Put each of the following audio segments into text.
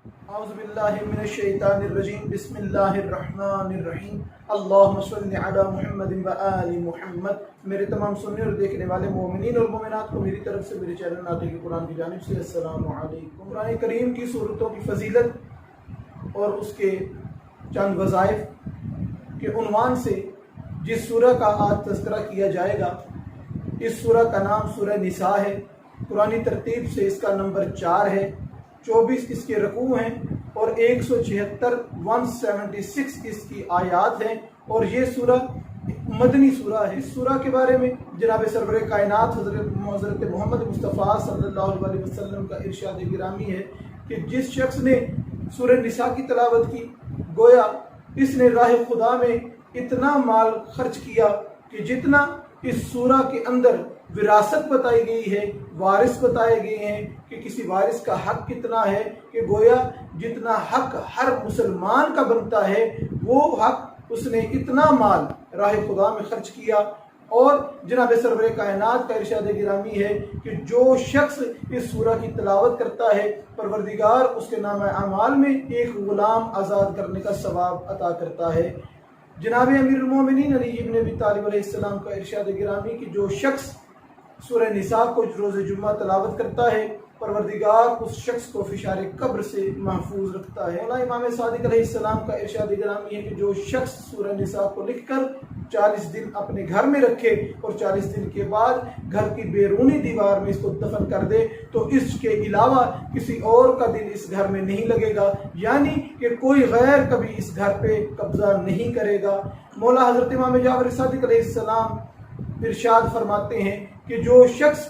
اعوذ باللہ من الشیطان الرجیم بسم اللہ الرحمن الرحیم اللہم صلی علی محمد و آل محمد۔ میرے تمام سننے اور دیکھنے والے مومنین اور مومنات کو میری طرف سے میرے چینل ناطق قرآن کی جانب سے السلام علیکم۔ قرآن کریم کی صورتوں کی فضیلت اور اس کے چند وظائف کے عنوان سے جس سورہ کا آج تذکرہ کیا جائے گا، اس سورہ کا نام سورہ نساء ہے۔ قرآنی ترتیب سے اس کا نمبر 4 ہے، 24 اس کے رکوع ہیں اور 176 اس کی آیات ہیں، اور یہ سورہ مدنی سورہ ہے۔ اس سورہ کے بارے میں جناب سرور کائنات حضرت محمد مصطفیٰ صلی اللہ علیہ وسلم کا ارشاد گرامی ہے کہ جس شخص نے سورہ نساء کی تلاوت کی، گویا اس نے راہ خدا میں اتنا مال خرچ کیا کہ جتنا اس سورہ کے اندر وراثت بتائی گئی ہے، وارث بتائے گئے ہیں کہ کسی وارث کا حق کتنا ہے، کہ گویا جتنا حق ہر مسلمان کا بنتا ہے وہ حق اس نے اتنا مال راہ خدا میں خرچ کیا۔ اور جناب سرور کائنات کا ارشاد گرامی ہے کہ جو شخص اس سورہ کی تلاوت کرتا ہے، پروردگار اس کے نامہ اعمال میں ایک غلام آزاد کرنے کا ثواب عطا کرتا ہے۔ جناب امیر المومنین علی ابن ابی طالب علیہ السلام کا ارشاد گرامی کہ جو شخص سورہ نساء کو روز جمعہ تلاوت کرتا ہے، پروردگار اس شخص کو فشار قبر سے محفوظ رکھتا ہے۔ مولا امام صادق علیہ السلام کا ارشاد گرامی ہے کہ جو شخص سورہ نساء کو لکھ کر 40 دن اپنے گھر میں رکھے اور 40 دن کے بعد گھر کی بیرونی دیوار میں اس کو دفن کر دے تو اس کے علاوہ کسی اور کا دل اس گھر میں نہیں لگے گا، یعنی کہ کوئی غیر کبھی اس گھر پہ قبضہ نہیں کرے گا۔ مولا حضرت امام جعفر صادق علیہ السلام ارشاد فرماتے ہیں کہ جو شخص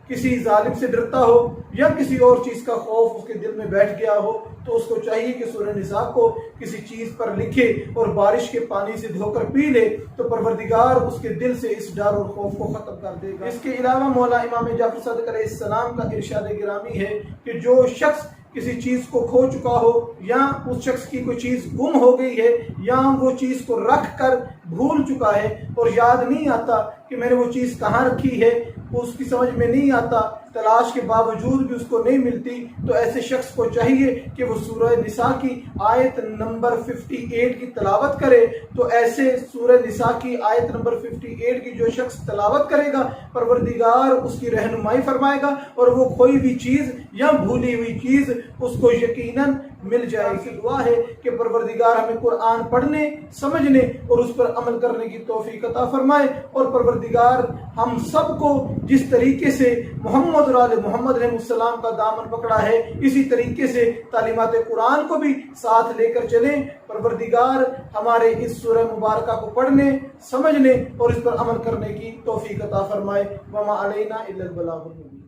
کسی ظالم سے ڈرتا ہو یا کسی اور چیز کا خوف اس کے دل میں بیٹھ گیا ہو تو اس کو چاہیے کہ سورہ نساء کو کسی چیز پر لکھے اور بارش کے پانی سے دھو کر پی لے تو پروردگار اس کے دل سے اس ڈر اور خوف کو ختم کر دے گا۔ اس کے علاوہ مولا امام جعفر صادق علیہ السلام کا ارشاد گرامی ہے کہ جو شخص کسی چیز کو کھو چکا ہو یا اس شخص کی کوئی چیز گم ہو گئی ہے یا وہ چیز کو رکھ کر بھول چکا ہے اور یاد نہیں آتا کہ میں نے وہ چیز کہاں رکھی ہے، وہ اس کی سمجھ میں نہیں آتا، تلاش کے باوجود بھی اس کو نہیں ملتی، تو ایسے شخص کو چاہیے کہ وہ سورہ نساء کی آیت نمبر 58 کی تلاوت کرے۔ تو ایسے سورہ نساء کی آیت نمبر 58 کی جو شخص تلاوت کرے گا، پروردگار اس کی رہنمائی فرمائے گا اور وہ کوئی بھی چیز یا بھولی ہوئی چیز اس کو یقیناً مل جائے گی۔ دعا ہے کہ پروردگار ہمیں قرآن پڑھنے، سمجھنے اور اس پر عمل کرنے کی توفیق عطا فرمائے، اور پروردگار ہم سب کو جس طریقے سے محمد اور آل محمد علیہ السلام کا دامن پکڑا ہے اسی طریقے سے تعلیمات قرآن کو بھی ساتھ لے کر چلیں۔ پروردگار ہمارے اس سورہ مبارکہ کو پڑھنے، سمجھنے اور اس پر عمل کرنے کی توفیق عطا فرمائے۔ وما علینا الا البلاغ المبین۔